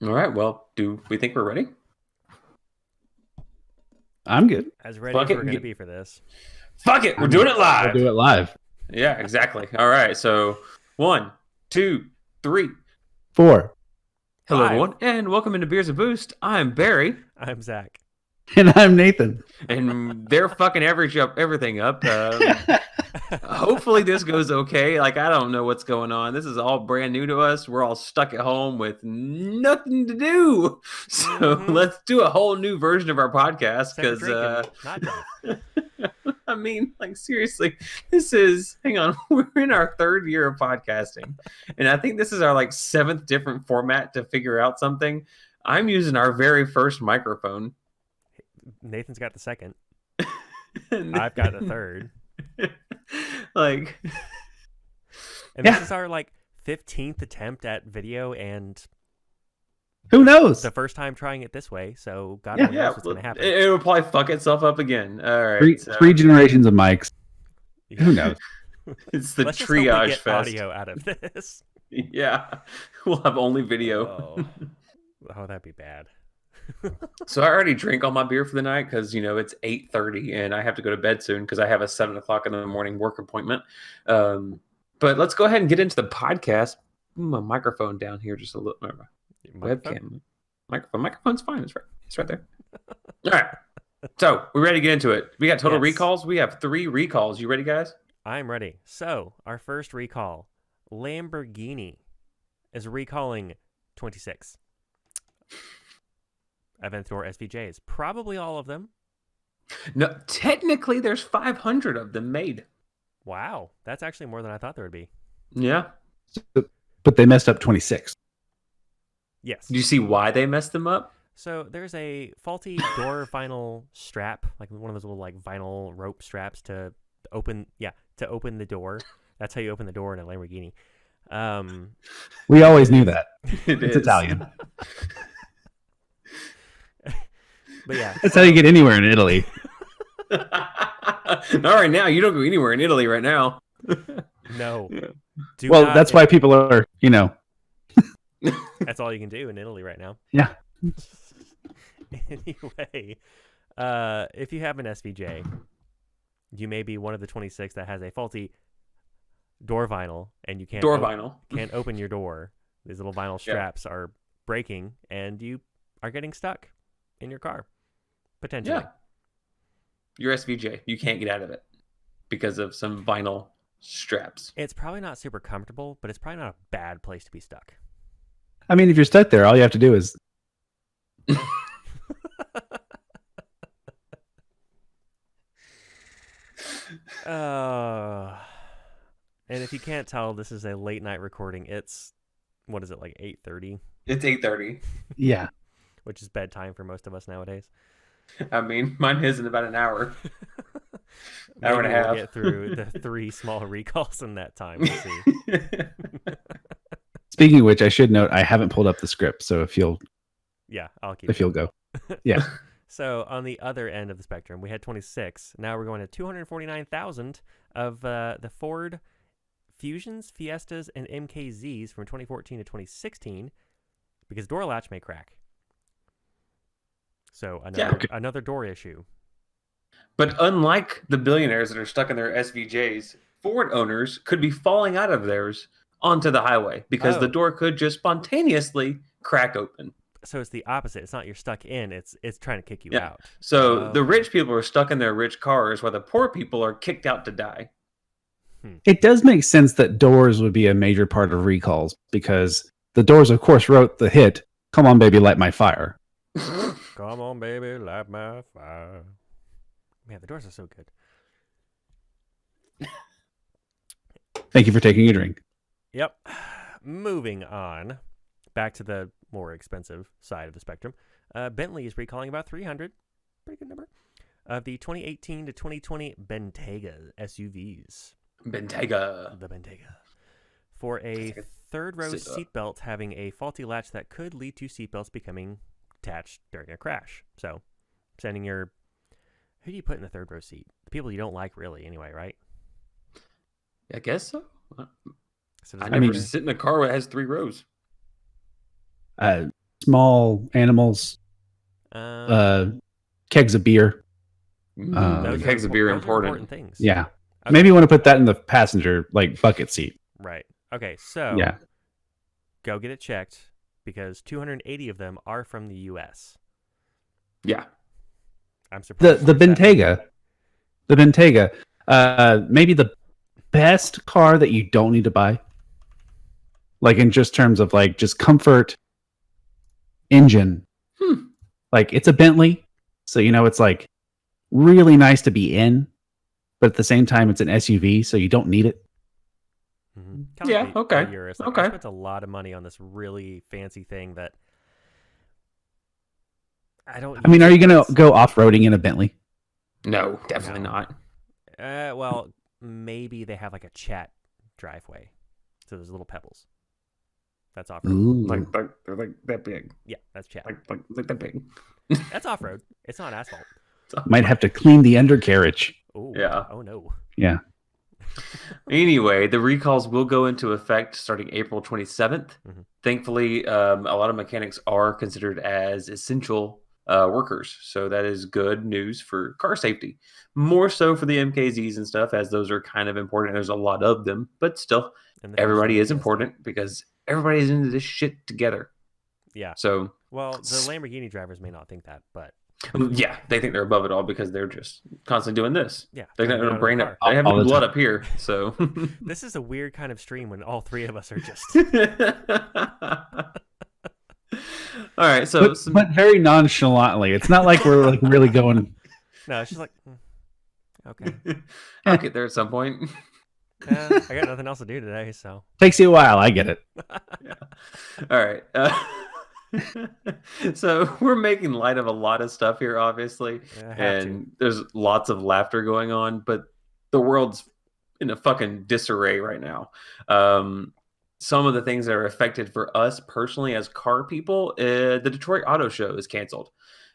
All right. Well, do we think we're ready? I'm good. As ready Fuck as it. we're going to be for this. Fuck it. We're I doing mean, it We'll live. do it live. Yeah, exactly. All right. So 1, 2, 3. 4. Hello, 5. everyone, and welcome into Beers a Boost. I'm Barry, I'm Zach. And I'm Nathan. and they're fucking everything up. Hopefully this goes okay. Like, I don't know what's going on. This is all brand new to us. We're all stuck at home with nothing to do. So let's do a whole new version of our podcast Except for because drinking, not drive. I mean, like, seriously, hang on, we're in our 3rd year of podcasting, and I think this is our like 7th different format to figure out something. I'm using our very first microphone. Nathan's got the second. I've got the third. Like, And this is our like 15th attempt at video and Who knows? the first time trying it this way, so God only knows what's going to happen. It'll probably fuck itself up again. All right, Three generations of mics. Who knows? It's the Let's just hope we triage get fest. audio out of this. Yeah, we'll have only video. Oh, that'd be bad. So I already drank all my beer for the night because it's 8:30 and I have to go to bed soon because I have a 7 o'clock in the morning work appointment. But let's go ahead and get into the podcast. My microphone down here just a little. Webcam, microphone's fine. It's right there. All right. So we're ready to get into it. We got total recalls. We have 3 recalls. You ready, guys? I'm ready. So our first recall, Lamborghini is recalling 26 Aventador SVJs. Probably all of them. No, technically there's 500 of them made. Wow, that's actually more than I thought there would be. Yeah. But they messed up 26. Yes. Do you see why they messed them up? So there's a faulty door vinyl strap, like one of those little like vinyl rope straps to open the door. That's how you open the door in a Lamborghini. We always knew that. It's is. Italian. But yeah, That's how you get anywhere in Italy. Not right now. You don't go anywhere in Italy right now. no. Do Well, not- that's why people are, That's all you can do in Italy right now. Yeah. Anyway, if you have an SVJ, you may be one of the 26 that has a faulty door vinyl, and you can't can't open your door. These little vinyl straps are breaking, and you are getting stuck in your car, potentially. Yeah. Your SVJ, you can't get out of it because of some vinyl straps. It's probably not super comfortable, but it's probably not a bad place to be stuck. I mean, if you're stuck there, all you have to do is... And if you can't tell, this is a late night recording. It's, what is it, like 8:30? It's 8:30. Yeah. Which is bedtime for most of us nowadays. I mean, mine is in about an hour. Maybe Hour and a half. We'll get through the 3 small recalls in that time. We'll see. Speaking of which, I should note I haven't pulled up the script, so if you'll go. Yeah. So on the other end of the spectrum, we had 26. Now we're going to 249,000 of the Ford Fusions, Fiestas, and MKZs from 2014 to 2016 because door latch may crack. So another door issue. But unlike the billionaires that are stuck in their SVJs, Ford owners could be falling out of theirs onto the highway because the door could just spontaneously crack open. So it's the opposite. It's not you're stuck in. It's trying to kick you out. So the rich people are stuck in their rich cars while the poor people are kicked out to die. It does make sense that doors would be a major part of recalls because the Doors, of course, wrote the hit, "Come on, baby, light my fire." Come on, baby, light my fire. Man, the Doors are so good. Thank you for taking a drink. Yep. Moving on. Back to the more expensive side of the spectrum. Bentley is recalling about 300. Pretty good number. Of the 2018 to 2020 Bentayga SUVs. The Bentayga. For a third row seatbelt having a faulty latch that could lead to seatbelts becoming attached during a crash. So, sending your... Who do you put in the third row seat? The people you don't like, really, anyway, right? I guess so. So I never sit in a car that has 3 rows. small animals, kegs of beer. Those kegs of beer those are important. things. Yeah. Okay. Maybe you want to put that in the passenger bucket seat. Right. Okay. So Yeah. go get it checked because 280 of them are from the U.S. Yeah. I'm surprised. The Bentayga, maybe the best car that you don't need to buy. Like in just terms of just comfort, engine. Like it's a Bentley, so it's really nice to be in, but at the same time it's an SUV, so you don't need it. Mm-hmm. Yeah, okay. Urus. Okay. I spent a lot of money on this really fancy thing that I don't. I mean, are you going to go off-roading in a Bentley? No, definitely not. Well, maybe they have like a chat driveway, so there's little pebbles. That's off road. Like they're like that big. Yeah, that's chat. Like that big. That's off road. It's not asphalt. Might have to clean the undercarriage. Oh yeah. Oh no. Yeah. Anyway, the recalls will go into effect starting April 27th. Mm-hmm. Thankfully, a lot of mechanics are considered as essential workers, so that is good news for car safety. More so for the MKZs and stuff, as those are kind of important. There's a lot of them, but still, everybody is important because everybody's into this shit together. Yeah. So, well, the Lamborghini drivers may not think that, but yeah, they think they're above it all because they're just constantly doing this. Yeah, they're not going to brain up. They have no blood up here, so this is a weird kind of stream when all three of us are just. All right, so but very nonchalantly. It's not like we're really going. No, it's just like, okay, I'll get there at some point. I got nothing else to do today, so takes you a while. I get it. Yeah. All right. So we're making light of a lot of stuff here, obviously, and there's lots of laughter going on, but the world's in a fucking disarray right now. Some of the things that are affected for us personally as car people, the Detroit Auto Show is canceled.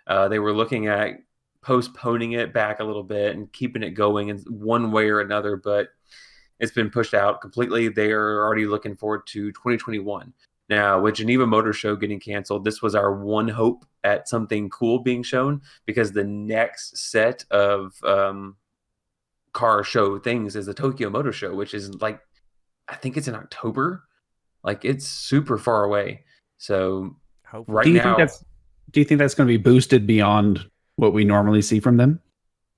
They were looking at postponing it back a little bit and keeping it going in one way or another, but it's been pushed out completely. They are already looking forward to 2021. Now, with Geneva Motor Show getting canceled, this was our one hope at something cool being shown, because the next set of car show things is the Tokyo Motor Show, which is I think it's in October. It's super far away. So do you think that's going to be boosted beyond what we normally see from them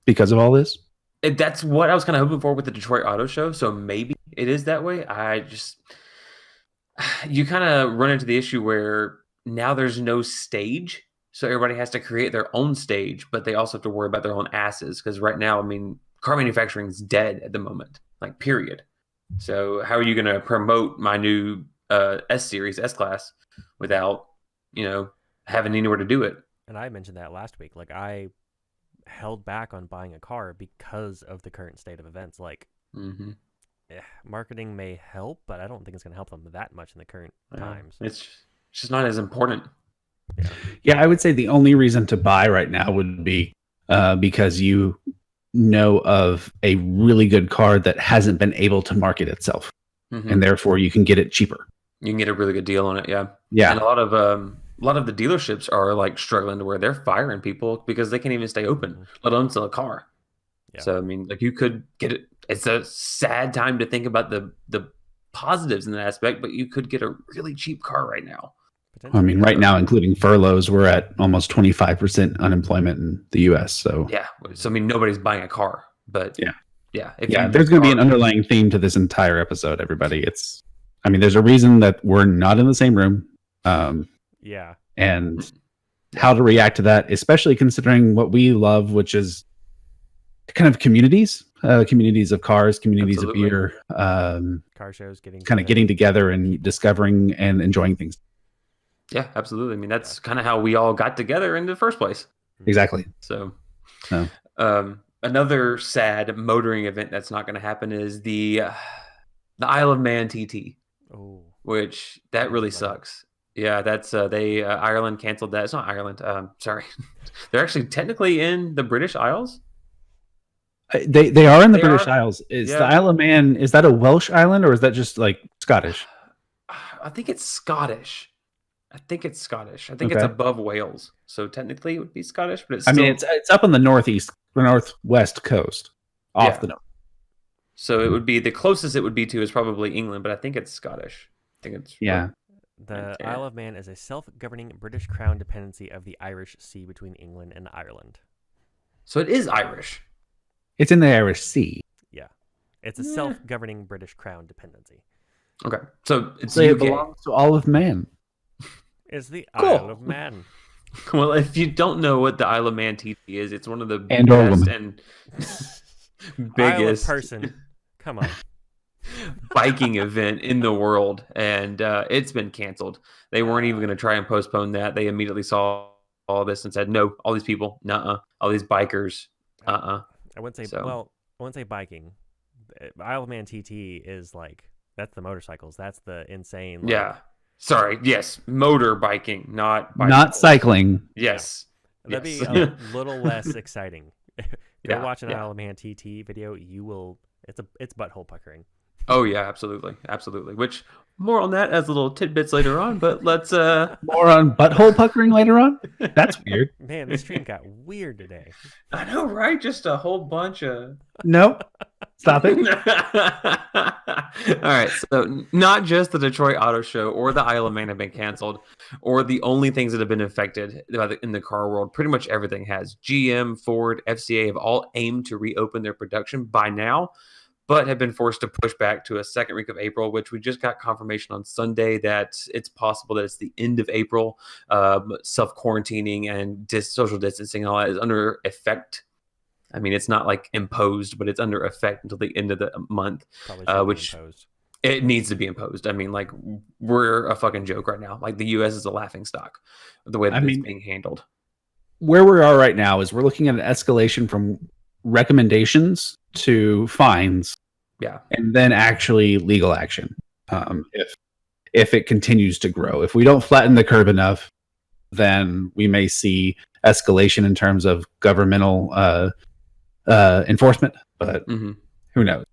because of all this? That's what I was kind of hoping for with the Detroit Auto Show. So maybe it is that way. You kind of run into the issue where now there's no stage. So everybody has to create their own stage, but they also have to worry about their own asses. Because right now, I mean, car manufacturing is dead at the moment, period. So how are you going to promote my new S-Series, S-Class without, having anywhere to do it? And I mentioned that last week. I held back on buying a car because of the current state of events. Marketing may help, but I don't think it's going to help them that much in the current times. It's just not as important. Yeah, I would say the only reason to buy right now would be because you know of a really good car that hasn't been able to market itself, and therefore you can get it cheaper. You can get a really good deal on it, yeah. Yeah, and a lot of the dealerships are struggling to where they're firing people because they can't even stay open, let alone sell a car. Yeah. So I mean, you could get it. It's a sad time to think about the positives in that aspect, but you could get a really cheap car right now. I mean, right now, including furloughs, we're at almost 25% unemployment in the U.S. So yeah, so I mean, nobody's buying a car, but yeah. There's going to be an underlying theme to this entire episode. Everybody, there's a reason that we're not in the same room. And how to react to that, especially considering what we love, which is kind of communities of cars, communities Absolutely. Of beer, car shows, getting together and discovering and enjoying things. Yeah, absolutely. I mean, that's kind of how we all got together in the first place. Exactly. So, another sad motoring event that's not going to happen is the Isle of Man TT. Oh, which that really sucks. Yeah, that's Ireland canceled that. It's not Ireland. Sorry, they're actually technically in the British Isles. They are in the British Isles. Is the Isle of Man, is that a Welsh island or is that just Scottish? I think it's Scottish. I think it's Scottish. I think it's above Wales, so technically it would be Scottish, but it's I still... mean, it's up on the northwest coast, off the north. So it would be the closest it would be to is probably England, but I think it's Scottish. I think it's The Isle of Man is a self-governing British Crown dependency of the Irish Sea between England and Ireland. So it is Irish. It's in the Irish Sea. Yeah, it's a self-governing British Crown dependency. Okay, so it's it belongs to all of man. It's the Isle of Man. Well, if you don't know what the Isle of Man TT is, it's one of the best and biggest Isle of person. Come on. biking event in the world, and it's been canceled. They weren't even going to try and postpone that. They immediately saw all this and said, no, all these people, nuh-uh. All these bikers, I wouldn't say, I wouldn't say biking. Isle of Man TT is like, that's the motorcycles. That's the insane. Like, yeah. Sorry. Yes. Motor biking, not bicycles. Not cycling. Yes. That'd be a little less exciting. Go watch an Isle of Man TT video. You will. It's butthole puckering. Oh yeah, absolutely, absolutely. Which more on that as little tidbits later on. But let's more on butthole puckering later on. That's weird. Man, this stream got weird today. I know, right? Just a whole bunch of Nope. Stop it. All right, so not just the Detroit Auto Show or the Isle of Man have been canceled, or the only things that have been affected in the car world. Pretty much everything has. GM, Ford, FCA have all aimed to reopen their production by now, but have been forced to push back to a second week of April, which we just got confirmation on Sunday that it's possible that it's the end of April. Self-quarantining and social distancing and all that is under effect. I mean, it's not like imposed, but it's under effect until the end of the month, which it needs to be imposed. I mean, like, we're a fucking joke right now. Like, the U.S. is a laughing stock the way that it's being handled. Where we are right now is we're looking at an escalation from recommendations to fines, and then actually legal action. If it continues to grow, if we don't flatten the curve enough, then we may see escalation in terms of governmental enforcement. But who knows?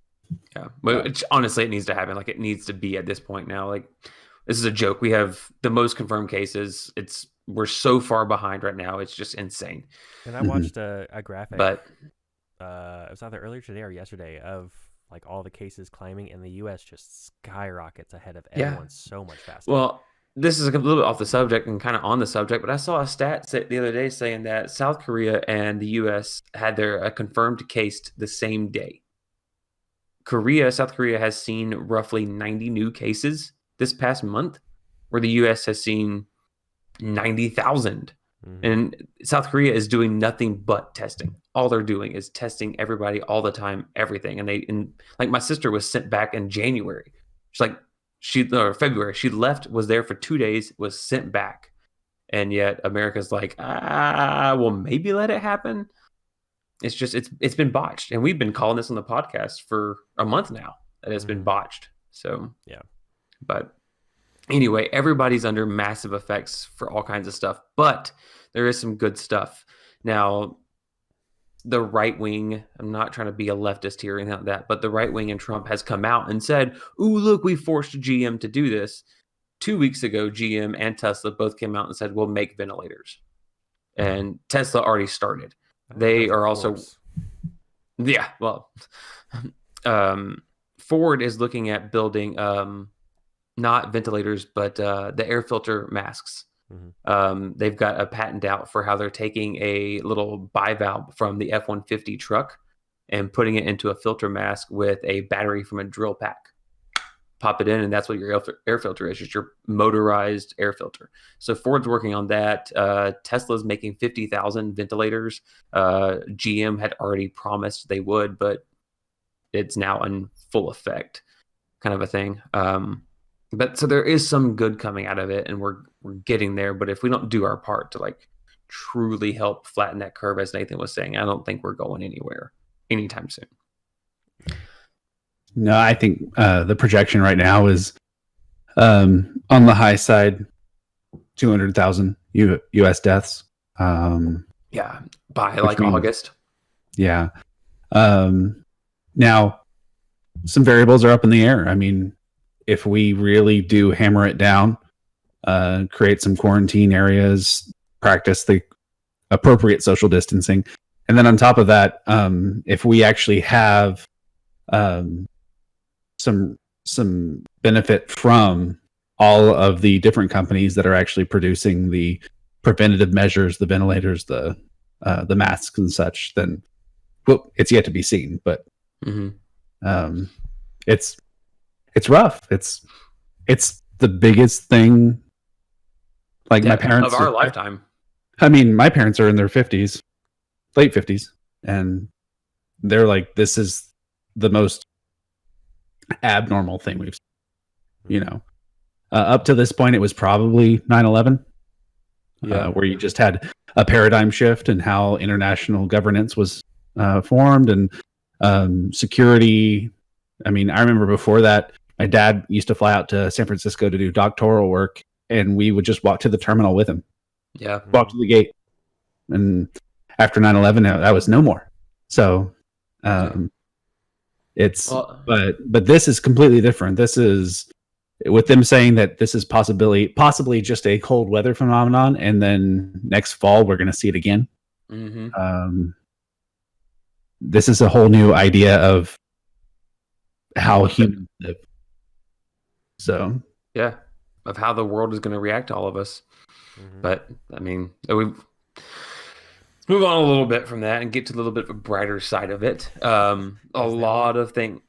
Yeah, but honestly, it needs to happen. Like, it needs to be at this point now. Like, this is a joke. We have the most confirmed cases. We're so far behind right now. It's just insane. And I watched a graphic, but it was either earlier today or yesterday, of like all the cases climbing, and the U.S. just skyrockets ahead of everyone so much faster. Well, this is a little bit off the subject and kind of on the subject, but I saw a stat the other day saying that South Korea and the U.S. had their confirmed case the same day. South Korea has seen roughly 90 new cases this past month, where the U.S. has seen 90,000. And South Korea is doing nothing but testing. All they're doing is testing everybody all the time, everything. And like, my sister was sent back in January. February. She left, was there for 2 days, was sent back. And yet America's like, well, maybe let it happen. It's just, it's been botched. And we've been calling this on the podcast for a month now that it's been botched. So, yeah. But anyway, everybody's under massive effects for all kinds of stuff, but there is some good stuff. Now, the right wing, I'm not trying to be a leftist here or anything like that, but the right wing in Trump has come out and said, ooh, look, we forced GM to do this. 2 weeks ago, GM and Tesla both came out and said, we'll make ventilators. And Tesla already started. They are also, Ford is looking at building not ventilators, but the air filter masks. They've got a patent out for how they're taking a little bivalve from the F-150 truck and putting it into a filter mask with a battery from a drill pack. Pop it in, and that's what your air filter is, just your motorized air filter. So Ford's working on that. Tesla's making 50,000 ventilators. GM had already promised they would, but it's now in full effect, kind of a thing. But so there is some good coming out of it, and we're getting there. But if we don't do our part to like truly help flatten that curve, as Nathan was saying, I don't think we're going anywhere anytime soon. No, I think the projection right now is on the high side, 200,000 U.S. deaths. Yeah, by like August. Yeah. Now, some variables are up in the air. I mean, if we really do hammer it down, create some quarantine areas, practice the appropriate social distancing. And then on top of that, if we actually have some benefit from all of the different companies that are actually producing the preventative measures, the ventilators, the masks and such, then it's yet to be seen. But it's rough. It's the biggest thing. Like my parents of our lifetime. I mean, my parents are in their 50s, late 50s, and they're like, this is the most abnormal thing we've seen. Up to this point, it was probably 9/11, where you just had a paradigm shift in how international governance was formed and security. I mean, I remember before that, my dad used to fly out to San Francisco to do doctoral work, and we would just walk to the terminal with him. Yeah. Walk to the gate. And after 9/11, that was no more. So but this is completely different. This is with them saying that this is possibly just a cold weather phenomenon, and then next fall we're going to see it again. This is a whole new idea of how humans live. So yeah, of how the world is going to react to all of us. But I mean, let's move on a little bit from that and get to a little bit of a brighter side of it. A lot of things,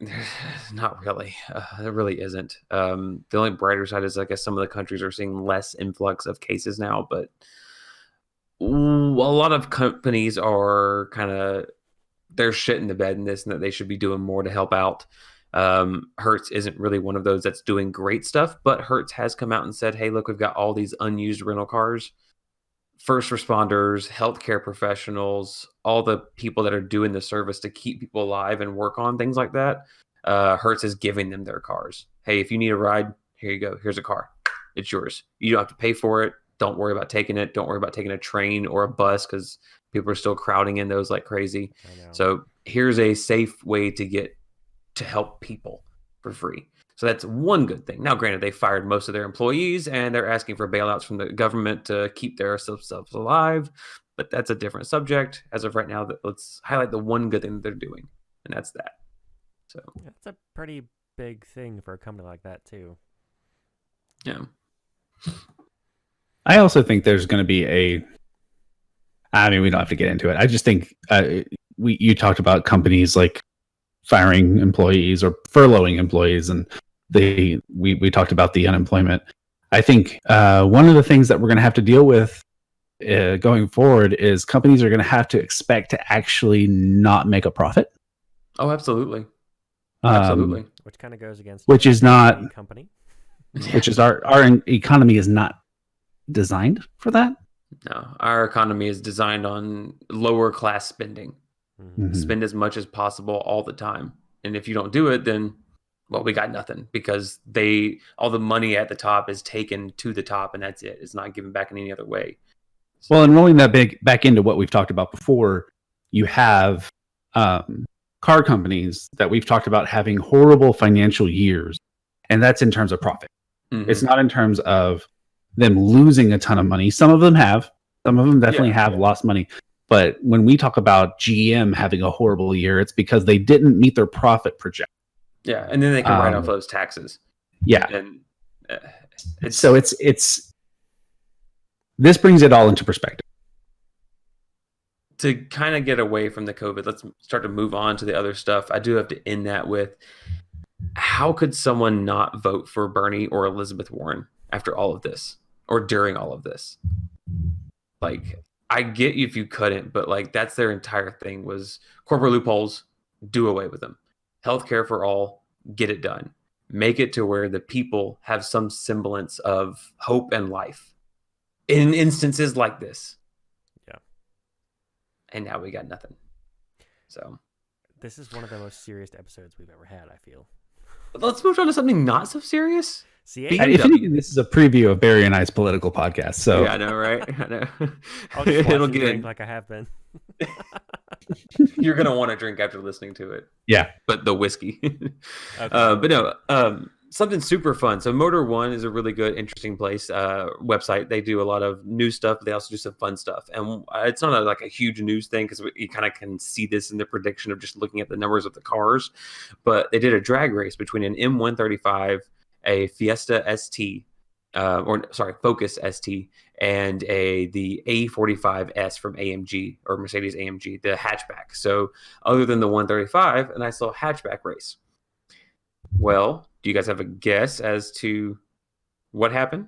not really. There really isn't. The only brighter side is, I guess, some of the countries are seeing less influx of cases now, but a lot of companies are they're shitting the bed in this, and that they should be doing more to help out. Hertz isn't really one of those that's doing great stuff, but Hertz has come out and said, hey, look, we've got all these unused rental cars. First responders, healthcare professionals, all the people that are doing the service to keep people alive and work on things like that. Hertz is giving them their cars. Hey, if you need a ride, here you go. Here's a car. It's yours. You don't have to pay for it. Don't worry about taking it. Don't worry about taking a train or a bus, because people are still crowding in those like crazy. So here's a safe way to help people for free. So that's one good thing. Now, granted, they fired most of their employees and they're asking for bailouts from the government to keep their selves alive, but that's a different subject. As of right now, let's highlight the one good thing that they're doing, and that's that. So that's a pretty big thing for a company like that too. Yeah. I also think there's going to be we don't have to get into it. I just think you talked about companies like firing employees or furloughing employees, and we talked about the unemployment. I think one of the things that we're going to have to deal with going forward is companies are going to have to expect to actually not make a profit. Oh, absolutely. Absolutely. Which kind of goes against which is not company. Which is our economy is not designed for that. No, our economy is designed on lower class spending. Spend as much as possible all the time. And if you don't do it, then, well, we got nothing, because all the money at the top is taken to the top, and that's it. It's not given back in any other way. So, well, and rolling that back into what we've talked about before, you have car companies that we've talked about having horrible financial years, and that's in terms of profit. It's not in terms of them losing a ton of money. Some of them have. Some of them definitely have lost money. But when we talk about GM having a horrible year, it's because they didn't meet their profit projection. Yeah, and then they can write off those taxes. Yeah, and it's this brings it all into perspective. To kind of get away from the COVID, let's start to move on to the other stuff. I do have to end that with, how could someone not vote for Bernie or Elizabeth Warren after all of this, or during all of this? Like, I get you if you couldn't, but like, that's their entire thing was corporate loopholes, do away with them. Healthcare for all, get it done. Make it to where the people have some semblance of hope and life in instances like this. Yeah. And now we got nothing. So this is one of the most serious episodes we've ever had, I feel. Let's move on to something not so serious. See, if anything, this is a preview of Barry and I's political podcast. So yeah, I know, right? I know. I'll just watch and drink like I have been. You're gonna want to drink after listening to it. Yeah, but the whiskey. Okay. But no. something super fun. So Motor One is a really good, interesting website. They do a lot of new stuff, but they also do some fun stuff. And it's not like a huge news thing because you kind of can see this in the prediction of just looking at the numbers of the cars. But they did a drag race between an M135, a Fiesta ST, Focus ST, and the A45S from AMG or Mercedes AMG, the hatchback. So other than the 135, a nice little hatchback race. Well, do you guys have a guess as to what happened?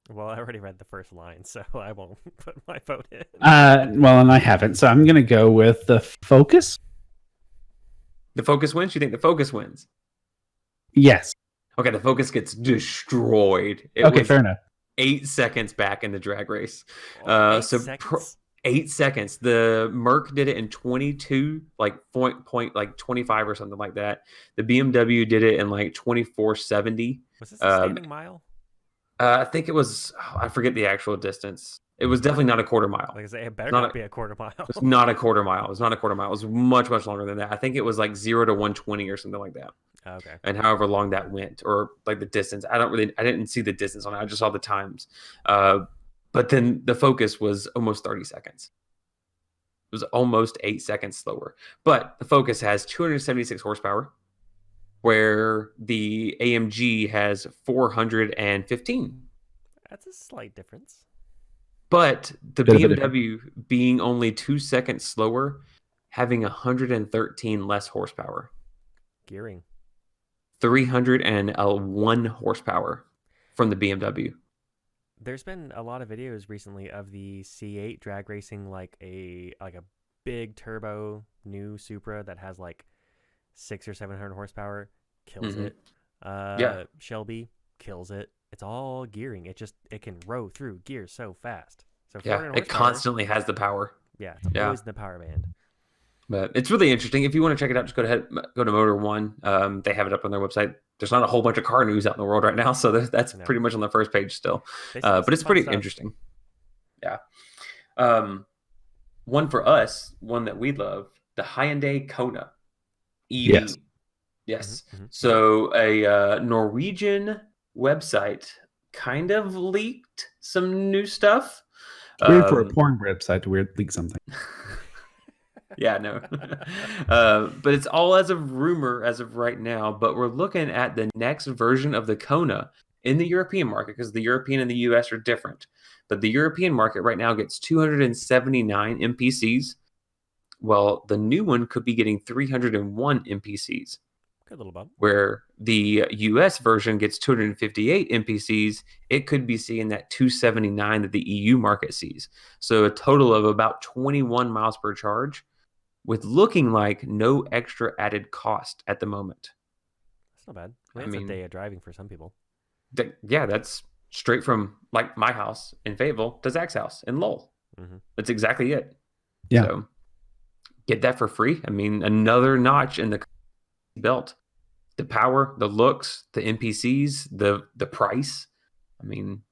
Well, I already read the first line, so I won't put my vote in. Well, and I haven't, so I'm going to go with the Focus. The Focus wins? You think the Focus wins? Yes. Okay, the Focus gets destroyed. Okay, fair enough. 8 seconds back in the drag race. 8 seconds? 8 seconds. The Merc did it in 22, like point like 25 or something like that. The BMW did it in like 24.70. Was this a standing mile? I think it was. I forget the actual distance. It was definitely not a quarter mile. Like I say, it better not be a quarter mile. It's not a quarter mile. It was not a quarter mile. It was much, much longer than that. I think it was like 0 to 120 or something like that. Okay. And however long that went, or like the distance, I didn't see the distance on it. I just saw the times. But then the Focus was almost 30 seconds. It was almost 8 seconds slower. But the Focus has 276 horsepower, where the AMG has 415. That's a slight difference. But the BMW being only 2 seconds slower, having 113 less horsepower. Gearing. 301 horsepower from the BMW. There's been a lot of videos recently of the C8 drag racing like a big turbo new Supra that has like 600 or 700 horsepower. Kills it. Shelby kills it. It's all gearing. It can row through gears so fast. So it constantly has the power. Yeah, it's always in the power band. But it's really interesting. If you want to check it out, just go to Motor One. They have it up on their website. There's not a whole bunch of car news out in the world right now, so that's pretty much on the first page still. But it's pretty interesting. Yeah. One for us, one that we love, the Hyundai Kona EV. Yes. Mm-hmm. So a Norwegian website kind of leaked some new stuff. Weird for a porn website to leak something. Yeah, no. But it's all as of rumor as of right now. But we're looking at the next version of the Kona in the European market, because the European and the US are different. But the European market right now gets 279 MPCs. Well, the new one could be getting 301 MPCs. Good little bump. Where the US version gets 258 MPCs, it could be seeing that 279 that the EU market sees. So a total of about 21 miles per charge, with looking like no extra added cost at the moment. That's not bad. I mean, it's a day of driving for some people. That's straight from like my house in Fayetteville to Zach's house in Lowell. Mm-hmm. That's exactly it. Yeah. So get that for free. I mean, another notch in the belt. The power, the looks, the NPCs, the price. I mean,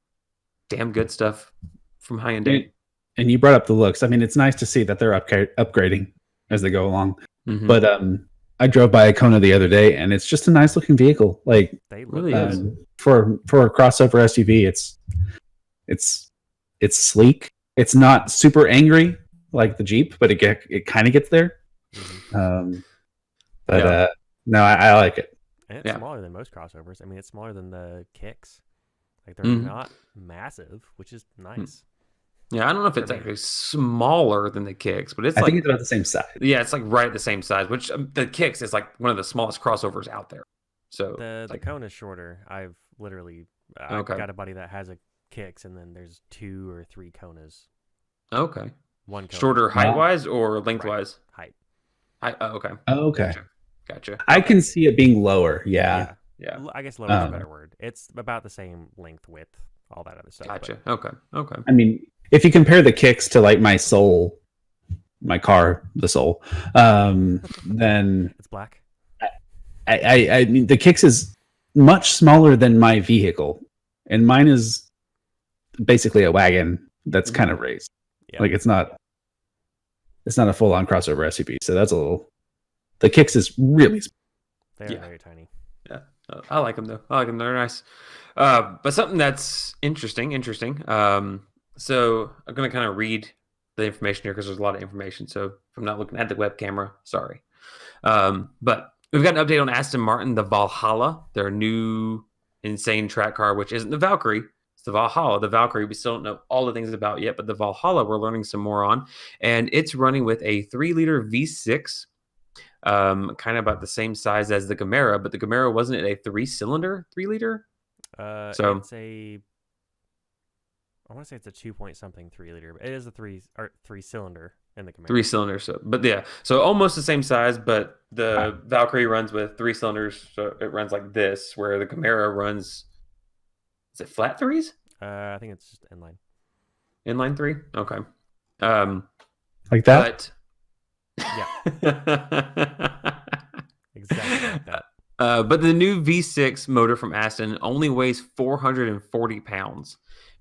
damn good stuff from Hyundai. And you brought up the looks. I mean, it's nice to see that they're upgrading as they go along. Mm-hmm. But I drove by a Kona the other day, and it's just a nice looking vehicle. Like, they really is. For a crossover SUV, it's sleek. It's not super angry like the Jeep, but it kind of gets there. Mm-hmm. No, I like it. And it's smaller than most crossovers. I mean, it's smaller than the Kicks. Like, they're not massive, which is nice. Yeah, I don't know if it's actually smaller than the Kicks, but I think it's about the same size. Yeah, it's like right at the same size, which the Kicks is like one of the smallest crossovers out there. So the Kona's shorter. I've got a buddy that has a Kicks, and then there's 2 or 3 Konas. Okay. One Kona. Shorter height-wise or length-wise? Height. Okay. Oh, okay. Gotcha. I can see it being lower. Yeah. I guess lower is a better word. It's about the same length, width, all that other stuff. Gotcha. But... Okay. I mean, if you compare the Kicks to like my Soul, my car, the Soul, then it's black. I mean, the Kicks is much smaller than my vehicle, and mine is basically a wagon that's kind of raised. Yeah. Like it's not a full-on crossover SUV. So that's a little. The Kicks is really small. They're very tiny. Yeah. I like them though. I like them. They're nice. But something that's interesting. So I'm gonna kind of read the information here because there's a lot of information. So if I'm not looking at the web camera, sorry. But we've got an update on Aston Martin, the Valhalla, their new insane track car, which isn't the Valkyrie. It's the Valhalla. The Valkyrie, we still don't know all the things about yet, but the Valhalla we're learning some more on. And it's running with a 3-liter V6, kind of about the same size as the Gamera, but the Gamera wasn't it a 3-cylinder, 3-liter? So it's a, I want to say it's a 2-point-something 3-liter, but it is a 3-cylinder in the Gamera. 3-cylinder, so almost the same size, but the Valkyrie runs with 3 cylinders, so it runs like this, where the Gamera runs. Is it flat threes? I think it's just inline. Inline 3? Okay. Like that? Yeah. Exactly like that. But the new V6 motor from Aston only weighs 440 pounds,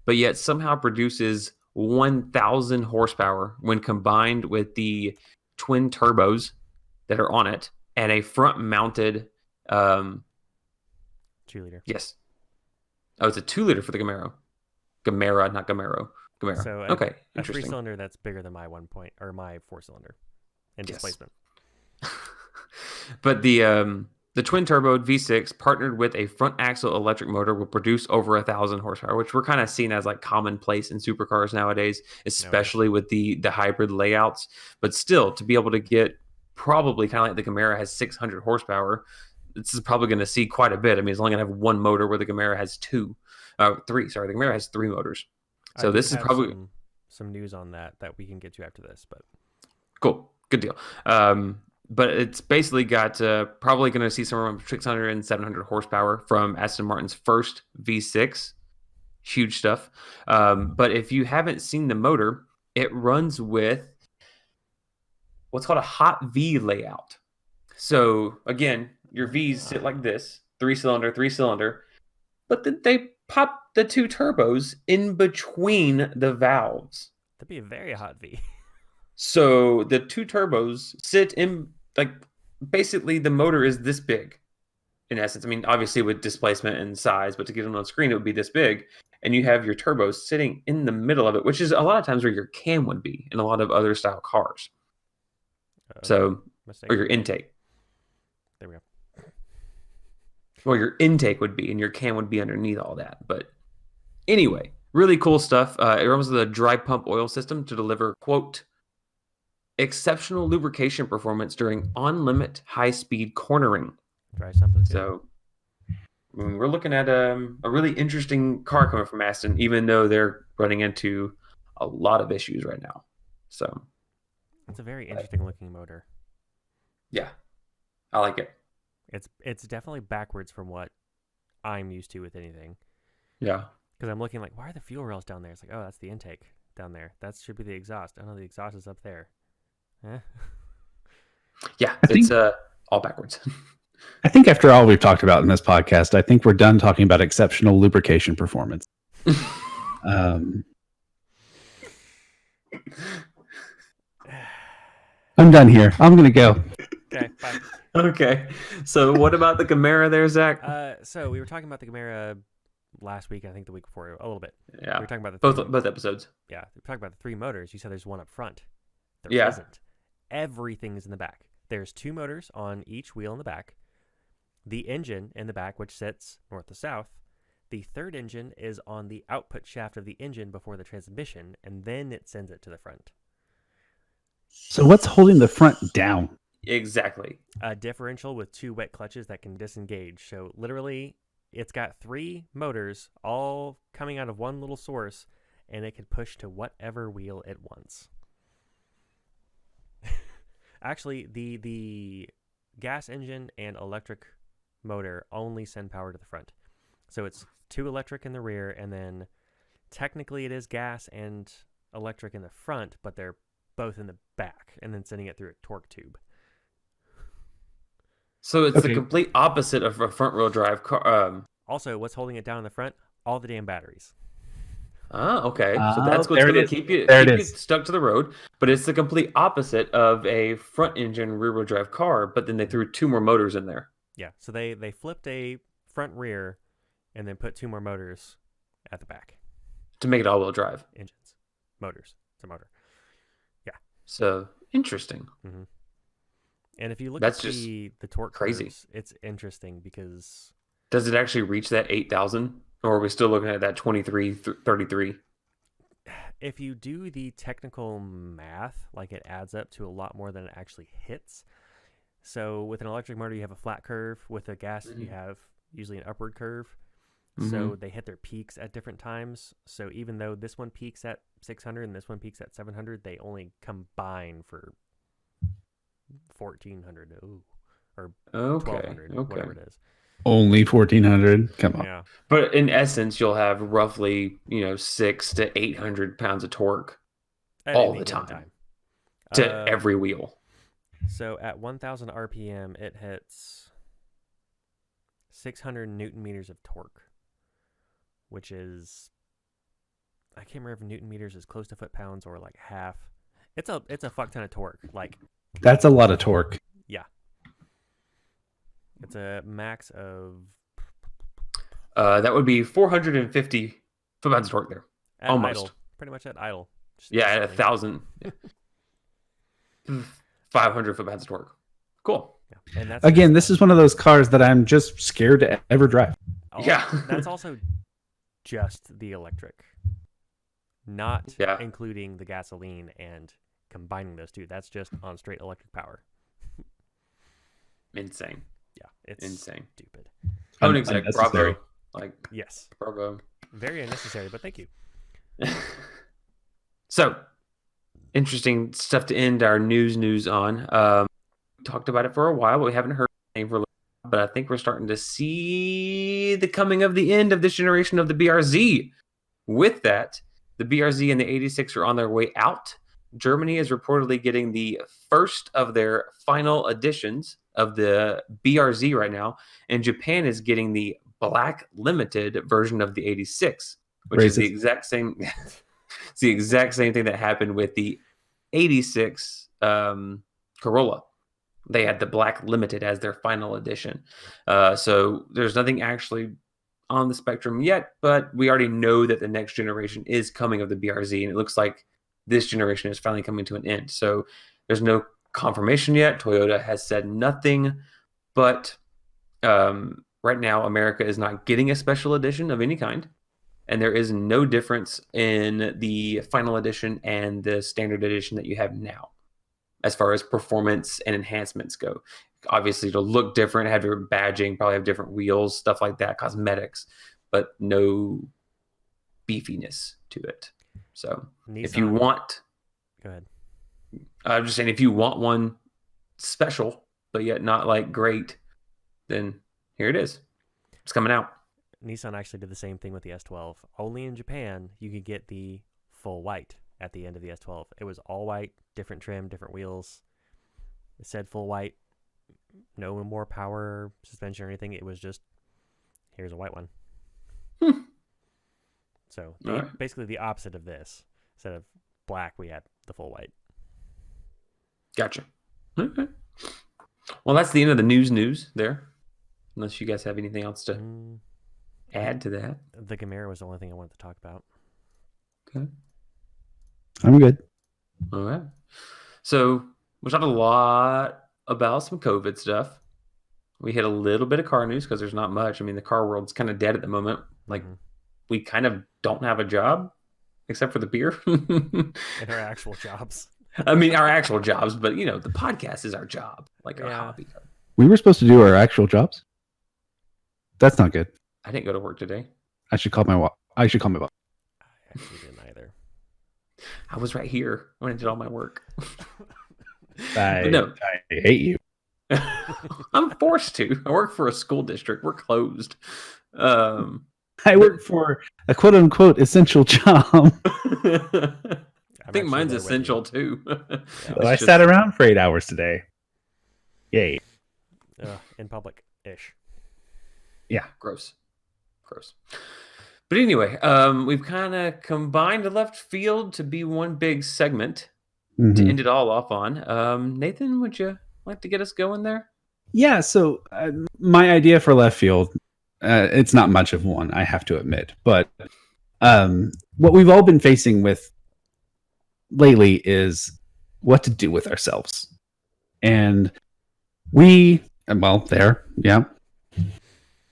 but yet somehow produces 1,000 horsepower when combined with the twin turbos that are on it and a front-mounted 2-liter. Yes. Oh, it's a 2-liter for the Gamera. Gamera, not Gamero. Gamera. So okay, a interesting. 3-cylinder that's bigger than my 4-cylinder in displacement. But the twin turbo V6 partnered with a front axle electric motor will produce over 1,000 horsepower, which we're kind of seen as like commonplace in supercars nowadays, especially with the hybrid layouts. But still, to be able to get probably kind of like the Gamera has 600 horsepower, this is probably going to see quite a bit. I mean, it's only going to have one motor where the Gamera has 3. Sorry, the Gamera has 3 motors. So this is probably some news on that we can get to after this. But cool, good deal. But it's basically got probably going to see somewhere around 600 and 700 horsepower from Aston Martin's first V6. Huge stuff. But if you haven't seen the motor, it runs with what's called a hot V layout. So again, your Vs sit like this, 3-cylinder, but then they pop the 2 turbos in between the valves. That'd be a very hot V. So the 2 turbos sit in, like, basically the motor is this big in essence. I mean, obviously with displacement and size, but to get it on the screen, it would be this big. And you have your turbos sitting in the middle of it, which is a lot of times where your cam would be in a lot of other style cars. Or your intake. There we go. Well, your intake would be, and your cam would be underneath all that. But anyway, really cool stuff. It runs with a dry pump oil system to deliver, quote, exceptional lubrication performance during on-limit high-speed cornering. Dry sump is good. So we're looking at a really interesting car coming from Aston, even though they're running into a lot of issues right now. So it's a very interesting looking motor. Yeah, I like it. It's definitely backwards from what I'm used to with anything. Yeah. Because I'm looking like, why are the fuel rails down there? It's like, oh, that's the intake down there. That should be the exhaust. Oh, no, the exhaust is up there. Yeah, it's all backwards. I think after all we've talked about in this podcast, I think we're done talking about exceptional lubrication performance. I'm done here. I'm going to go. Okay, bye. Okay. So what about the Gamera there, Zach? So we were talking about the Gamera last week, I think the week before, a little bit. Yeah. We were talking about both episodes. Yeah, we were talking about the 3 motors. You said there's one up front. There isn't. Everything is in the back. There's 2 motors on each wheel in the back. The engine in the back, which sits north to south. The 3rd engine is on the output shaft of the engine before the transmission, and then it sends it to the front. So what's holding the front down? Exactly. A differential with 2 wet clutches that can disengage. So literally, it's got 3 motors all coming out of one little source, and it can push to whatever wheel it wants. Actually, the gas engine and electric motor only send power to the front. So it's 2 electric in the rear, and then technically it is gas and electric in the front, but they're both in the back, and then sending it through a torque tube. So it's the complete opposite of a front-wheel drive car. Also, what's holding it down in the front? All the damn batteries. Okay. So that's what's going to keep you stuck to the road. But it's the complete opposite of a front-engine rear-wheel drive car, but then they threw 2 more motors in there. Yeah, so they flipped a front, rear, and then put 2 more motors at the back. To make it all-wheel drive. Engines, motors. It's a motor. So interesting. Mm-hmm. And if you look That's at just the torque crazy. curves, it's interesting because Does it actually reach that 8,000, or are we still looking at that 33? if you do the technical math, like it adds up to a lot more than it actually hits. So with an electric motor, you have a flat curve. With a gas, you have usually an upward curve. So they hit their peaks at different times. So even though this one peaks at 600 and this one peaks at 700, they only combine for 1,400 or 1,200, whatever it is. Only 1,400. Come on. Yeah. But in essence, you'll have roughly 600 to 800 pounds of torque At all any the given time to every wheel. So at 1,000 RPM, it hits 600 Newton meters of torque, which is, I can't remember if Newton meters is close to foot pounds or like half. It's a fuck ton of torque. Like, that's a lot of torque. Yeah. It's a max of that would be 450 foot-pounds of torque there. at Almost. idle, pretty much at idle. Yeah, at 1,000. 500 foot-pounds of torque. Cool. Yeah. And that's Again, this is one of those cars that I'm just scared to ever drive. Yeah. That's also just the electric, not including the gasoline and combining those two. That's just on straight electric power. Insane. Yeah, it's insane. Stupid. Own exec, bravo. Like, yes, bravo. Very unnecessary, but thank you. So, interesting stuff to end our news on. Talked about it for a while, but we haven't heard anything for a little while. But I think we're starting to see the coming of the end of this generation of the BRZ. With that, the BRZ and the 86 are on their way out. Germany is reportedly getting the first of their final editions of the BRZ right now, and Japan is getting the Black Limited version of the 86, which is the exact same. It's the exact same thing that happened with the 86 Corolla. They had the Black Limited as their final edition. So there's nothing actually on the spectrum yet, but we already know that the next generation is coming of the BRZ, and it looks like this generation is finally coming to an end. So there's no confirmation yet. Toyota has said nothing, but right now America is not getting a special edition of any kind, and there is no difference in the final edition and the standard edition that you have now as far as performance and enhancements go. Obviously, it'll look different, have your badging, probably have different wheels, stuff like that, cosmetics, but no beefiness to it. So Nissan, if you want, go ahead. I'm just saying, if you want one special, but yet not like great, then here it is. It's coming out. Nissan actually did the same thing with the S12. Only in Japan, you could get the full white at the end of the S12. It was all white, different trim, different wheels. It said full white, no more power, suspension or anything. It was just, here's a white one. So basically the opposite of this. Instead of black, we had the full white. Gotcha. Okay. Well, that's the end of the news there. Unless you guys have anything else to add to that. The Gamera was the only thing I wanted to talk about. Okay. I'm good. All right. So we talked a lot about some COVID stuff. We hit a little bit of car news because there's not much. I mean, the car world's kind of dead at the moment. Like, we kind of don't have a job except for the beer. And our actual jobs. I mean, our actual jobs, but the podcast is our job, like our hobby. We were supposed to do our actual jobs. That's not good. I didn't go to work today. I should call my boss. I actually didn't either. I was right here when I did all my work. I hate you. I'm forced to. I work for a school district. We're closed. I work for a quote unquote essential job. I think mine's essential too. Well, I sat around for 8 hours today. Yay. In public-ish. Yeah. Gross. But anyway, we've kind of combined the left field to be one big segment to end it all off on. Nathan, would you like to get us going there? Yeah. So my idea for left field, It's not much of one, I have to admit. But what we've all been facing with lately is what to do with ourselves. And yeah,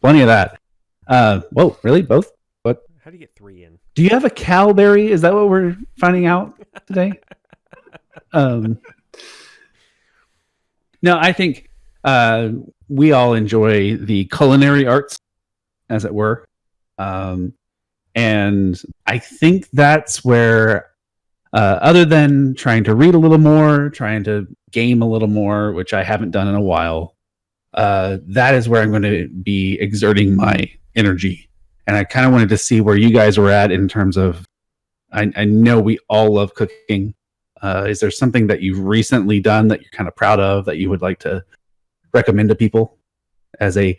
plenty of that. Whoa, really? Both? What? How do you get 3 in? Do you have a cowberry? Is that what we're finding out today? No, I think we all enjoy the culinary arts, as it were. And I think that's where, other than trying to read a little more, trying to game a little more, which I haven't done in a while, that is where I'm going to be exerting my energy. And I kind of wanted to see where you guys were at in terms of, I know we all love cooking. Is there something that you've recently done that you're kind of proud of that you would like to recommend to people as a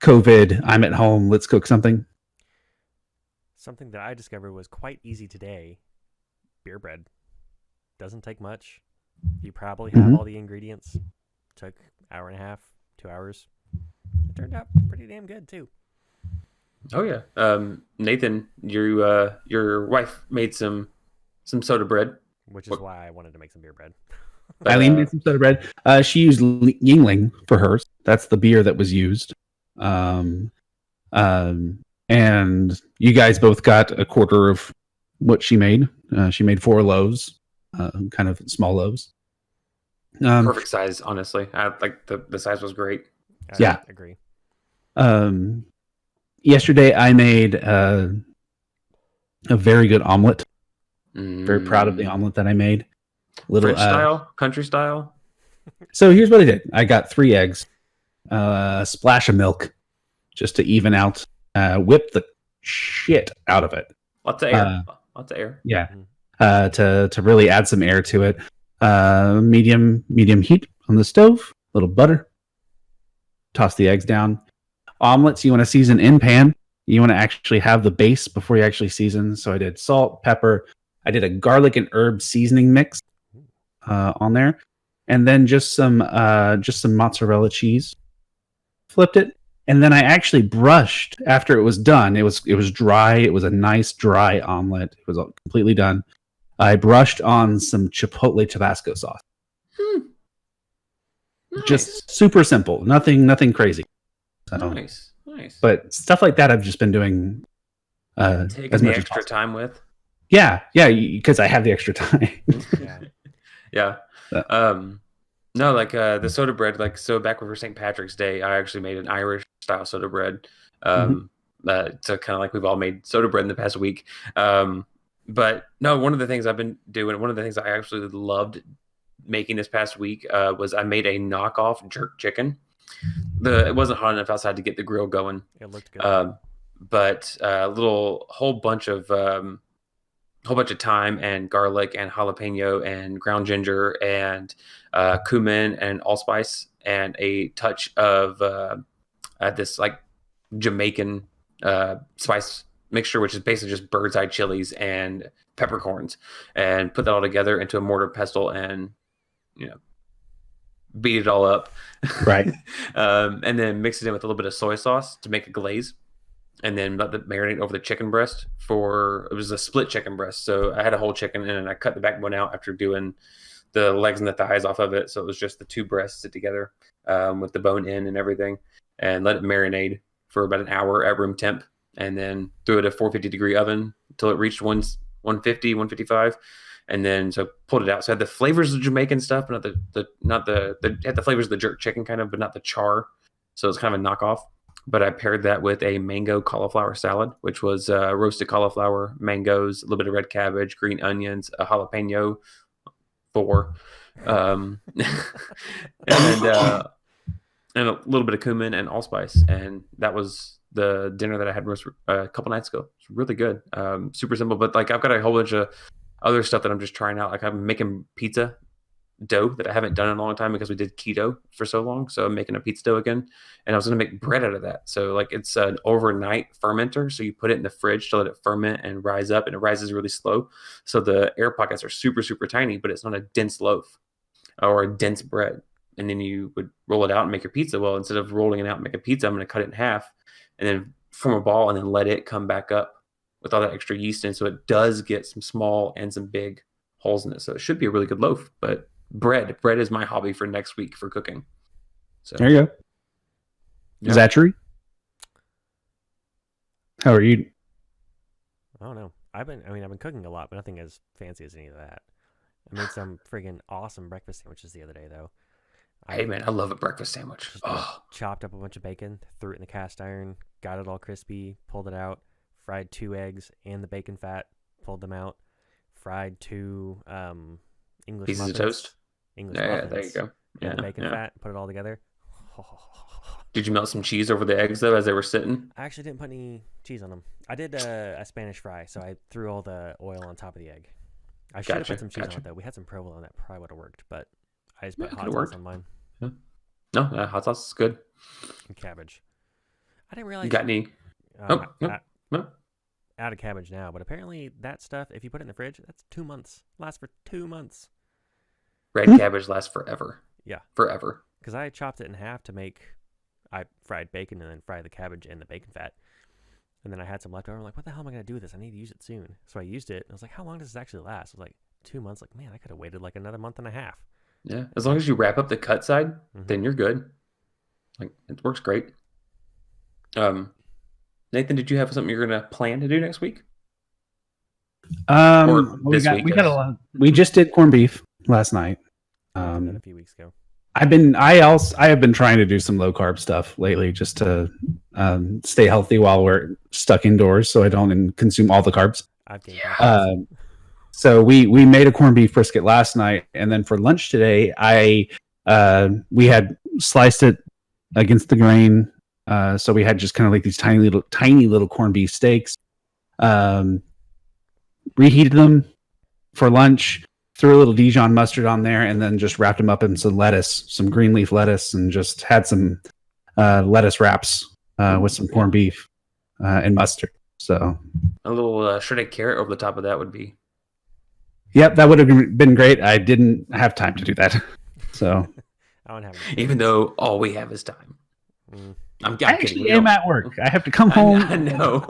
COVID, I'm at home, let's cook something? Something that I discovered was quite easy today. Beer bread. Doesn't take much. You probably have all the ingredients. Took an hour and a half, 2 hours. It turned out pretty damn good too. Oh yeah, Nathan, your wife made some soda bread, which is why I wanted to make some beer bread. Eileen made some soda bread. She used Yingling for hers. That's the beer that was used. And you guys both got a quarter of what she made. She made 4 loaves, kind of small loaves. Perfect size, honestly. I like the size was great. I agree. Yesterday I made a very good omelet. Very proud of the omelet that I made. French style, country style. So here's what I did. I got 3 eggs, a splash of milk, just to even out. Whip the shit out of it. Lots of air. Lots of air. Yeah. To really add some air to it. Medium heat on the stove. A little butter. Toss the eggs down. Omelets, you want to season in pan. You want to actually have the base before you actually season. So I did salt, pepper. I did a garlic and herb seasoning mix on there, and then just some mozzarella cheese. Flipped it, and then I actually brushed after it was done. It was dry. It was a nice dry omelet. It was completely done. I brushed on some Chipotle Tabasco sauce. Nice. Just super simple. Nothing crazy. Nice. But stuff like that I've just been doing taking as the much extra time with. Yeah, because I have the extra time. Yeah. No, like the soda bread, like so back for St. Patrick's Day, I actually made an Irish style soda bread. So kind of like we've all made soda bread in the past week. But no, one of the things I've been doing, one of the things I actually loved making this past week was I made a knockoff jerk chicken. It wasn't hot enough outside to get the grill going. It looked good. But a whole bunch of thyme and garlic and jalapeno and ground ginger and cumin and allspice and a touch of this like Jamaican spice mixture, which is basically just bird's eye chilies and peppercorns, and put that all together into a mortar pestle and beat it all up. Right. And then mix it in with a little bit of soy sauce to make a glaze. And then let the marinate over the chicken breast it was a split chicken breast. So I had a whole chicken and I cut the backbone out after doing the legs and the thighs off of it. So it was just the 2 breasts sit together with the bone in and everything, and let it marinate for about an hour at room temp. And then threw it at a 450-degree oven until it reached 150, 155. And then so pulled it out. So it had the flavors of Jamaican stuff, but had the flavors of the jerk chicken kind of, but not the char. So it's kind of a knockoff. But I paired that with a mango cauliflower salad, which was roasted cauliflower, mangoes, a little bit of red cabbage, green onions, a jalapeno, 4, and a little bit of cumin and allspice. And that was the dinner that I had a couple nights ago. It's really good. Super simple, but like I've got a whole bunch of other stuff that I'm just trying out. Like I'm making pizza dough that I haven't done in a long time because we did keto for so long. So I'm making a pizza dough again, and I was going to make bread out of that. So like it's an overnight fermenter. So you put it in the fridge to let it ferment and rise up, and it rises really slow. So the air pockets are super, super tiny, but it's not a dense loaf or a dense bread. And then you would roll it out and make your pizza. Well, instead of rolling it out and make a pizza, I'm going to cut it in half and then form a ball and then let it come back up with all that extra yeast in. So it does get some small and some big holes in it. So it should be a really good loaf. But bread is my hobby for next week for cooking. So there you go. Yeah. Zachary, how are you? I don't know. I've been cooking a lot, but nothing as fancy as any of that. I made some friggin' awesome breakfast sandwiches the other day, though. Hey man, I love a breakfast sandwich. Chopped up a bunch of bacon, threw it in the cast iron, got it all crispy, pulled it out, fried 2 eggs and the bacon fat, pulled them out, fried 2 English pieces muffins. of toast. English Yeah, muffins. there you go. And the bacon fat, put it all together. Did you melt some cheese over the eggs though as they were sitting? I actually didn't put any cheese on them. I did a Spanish fry, so I threw all the oil on top of the egg. I should have put some cheese on it though. We had some provolone that probably would have worked, but I just put hot sauce on mine. Yeah. No, hot sauce is good. And cabbage. I didn't realize. You got any? No. Out of cabbage now, but apparently that stuff, if you put it in the fridge, that's 2 months. Lasts for 2 months. Red cabbage lasts forever. Yeah. Forever. Because I chopped it in half to make. I fried bacon and then fried the cabbage and the bacon fat. And then I had some left over. I'm like, what the hell am I going to do with this? I need to use it soon. So I used it. And I was like, how long does this actually last? I was like, 2 months. Like, man, I could have waited like another month and a half. Yeah. As long as you wrap up the cut side, then you're good. Like, it works great. Nathan, did you have something you're going to plan to do next week? We got a lot. We just did corned beef last night. A few weeks ago. I have been trying to do some low carb stuff lately just to stay healthy while we're stuck indoors, so I don't consume all the carbs. So we made a corned beef brisket last night, and then for lunch today, we had sliced it against the grain. So we had just kind of like these tiny little corned beef steaks. Reheated them for lunch. Threw a little Dijon mustard on there, and then just wrapped them up in some lettuce, some green leaf lettuce, and just had some lettuce wraps with some corned beef and mustard. So a little shredded carrot over the top of that would be. Yep, that would have been great. I didn't have time to do that, so I don't have. Even though all we have is time. I actually am at work. I have to come home. I know.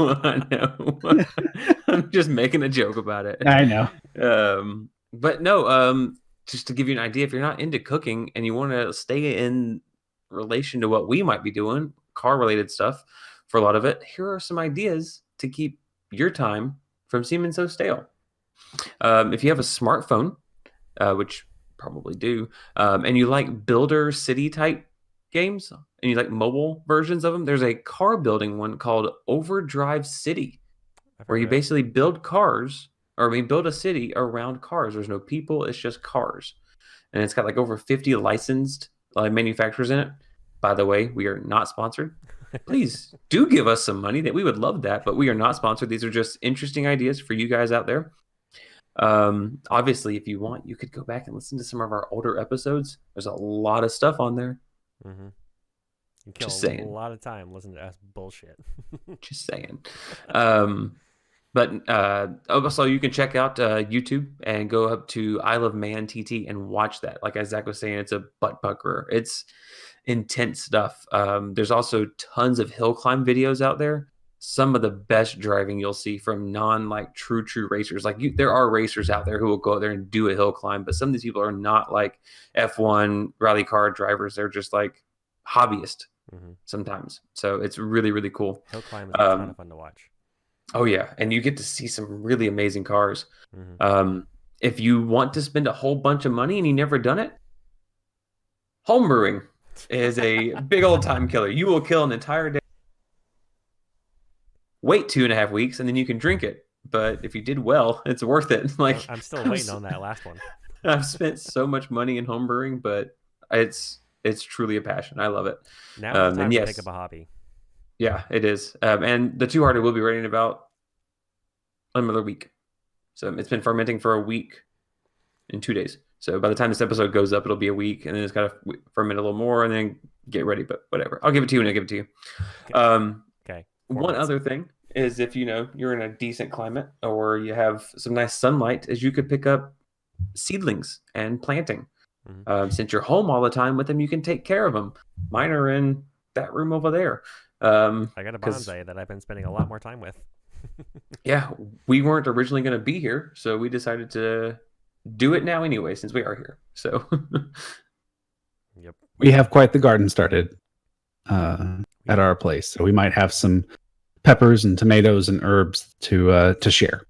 I'm just making a joke about it. I know. But no, just to give you an idea, if you're not into cooking and you want to stay in relation to what we might be doing, car-related stuff, for a lot of it, here are some ideas to keep your time from seeming so stale. If you have a smartphone, which you probably do, and you like builder city type games, and you like mobile versions of them, there's a car building one called Overdrive City, where you basically build cars. Build a city around cars. There's no people. It's just cars. And it's got like over 50 licensed manufacturers in it. By the way, we are not sponsored. Please do give us some money. That we would love that, but we are not sponsored. These are just interesting ideas for you guys out there. Obviously, if you want, you could go back and listen to some of our older episodes. There's a lot of stuff on there. Mm-hmm. You kill just saying. A lot of time listening to us bullshit. Just saying. But also you can check out YouTube and go up to I Love Man TT and watch that. Like as Zach was saying, it's a butt puckerer. It's intense stuff. There's also tons of hill climb videos out there. Some of the best driving you'll see from true racers. There are racers out there who will go out there and do a hill climb, but some of these people are not like F1 rally car drivers. They're just like hobbyists sometimes. So it's really, really cool. Hill climb is a ton of fun to watch. Oh, yeah. And you get to see some really amazing cars. If you want to spend a whole bunch of money and you've never done it, homebrewing is a big old time killer. You will kill an entire day. Wait 2.5 weeks, and then you can drink it. But if you did well, it's worth it. I'm still waiting on that last one. I've spent so much money in homebrewing, but it's truly a passion. I love it. Now it's time to pick up a hobby. Yeah, it is. And the Two Hearted will be ready in about another week. So it's been fermenting for a week and 2 days. So by the time this episode goes up, it'll be a week, and then it's got to ferment a little more and then get ready. But whatever. I'll give it to you when I give it to you. Okay. One other thing is if you're in a decent climate or you have some nice sunlight, is you could pick up seedlings and planting. Since you're home all the time with them, you can take care of them. Mine are in that room over there. I got a 'Cause- bonsai that I've been spending a lot more time with. Yeah, we weren't originally going to be here, so we decided to do it now anyway, since we are here. So, Yep. We have quite the garden started at our place, so we might have some peppers and tomatoes and herbs to share.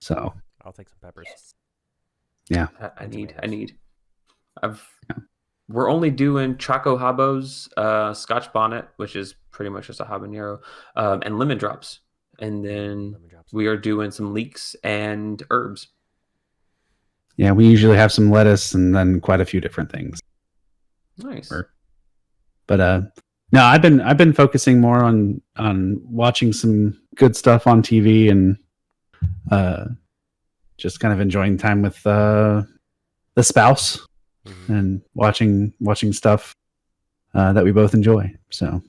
So I'll take some peppers. I need. We're only doing Choco Habos, Scotch Bonnet, which is pretty much just a habanero, and lemon drops. And then Lemon drops. we are doing some leeks and herbs. yeah, we usually have some lettuce and then quite a few different things. Nice. But no, I've been focusing more on watching some good stuff on TV and just kind of enjoying time with the spouse Mhm. and watching stuff that we both enjoy. So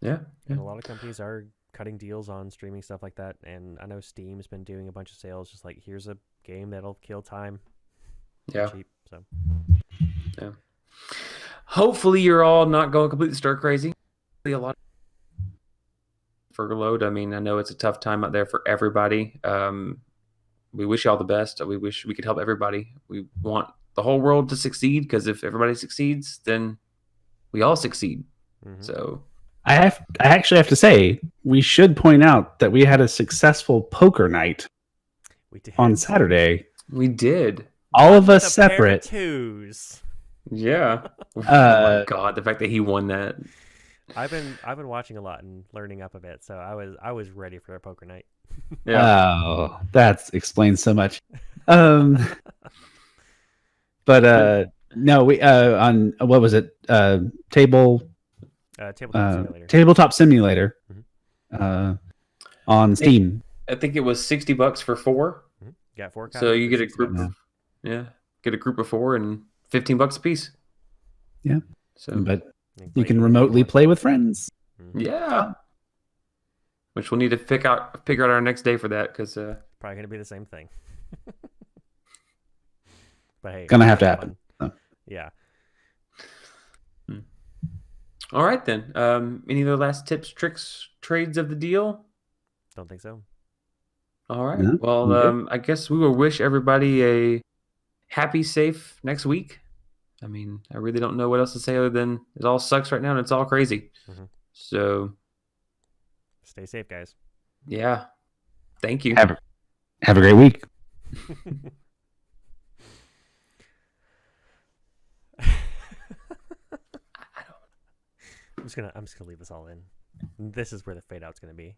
Yeah. And a lot of companies are cutting deals on streaming stuff like that. And I know Steam's been doing a bunch of sales, just like here's a game that'll kill time. Yeah. Cheap. So Hopefully you're all not going completely stir crazy. A lot furloughed. I mean, I know it's a tough time out there for everybody. We wish you all the best. We wish we could help everybody. We want the whole world to succeed, because if everybody succeeds, then we all succeed. Mhm. So I actually have to say, we should point out that we had a successful poker night we did. on Saturday. we did. All of With us a pair of separate. twos. Yeah. Oh my God, the fact that he won that. I've been watching a lot and learning up a bit, so I was ready for a poker night. Yeah. Oh, that explains so much. But no, we on what was it? Tabletop simulator. Tabletop Simulator Mhm. on Steam. I think it was $60 for 4. Got 4 copies. So you for get a $60. group of get a group of 4 and $15 a piece. Yeah. So But You you play can whoever remotely want. play with friends. Mhm. yeah. Which we'll need to figure out our next day for that, because Probably gonna be the same thing. But hey, Gonna have to fun. happen. So. Yeah. all right then. Any other last tips, tricks, trades of the deal? Don't think so. All right. No, Well, I'm good. I guess we will wish everybody a happy, safe next week. I mean, I really don't know what else to say other than it all sucks right now and it's all crazy. Mhm. So, Stay safe, guys. yeah. Thank you. Have a great week. I'm just gonna leave this all in. This is where the fade out's gonna be.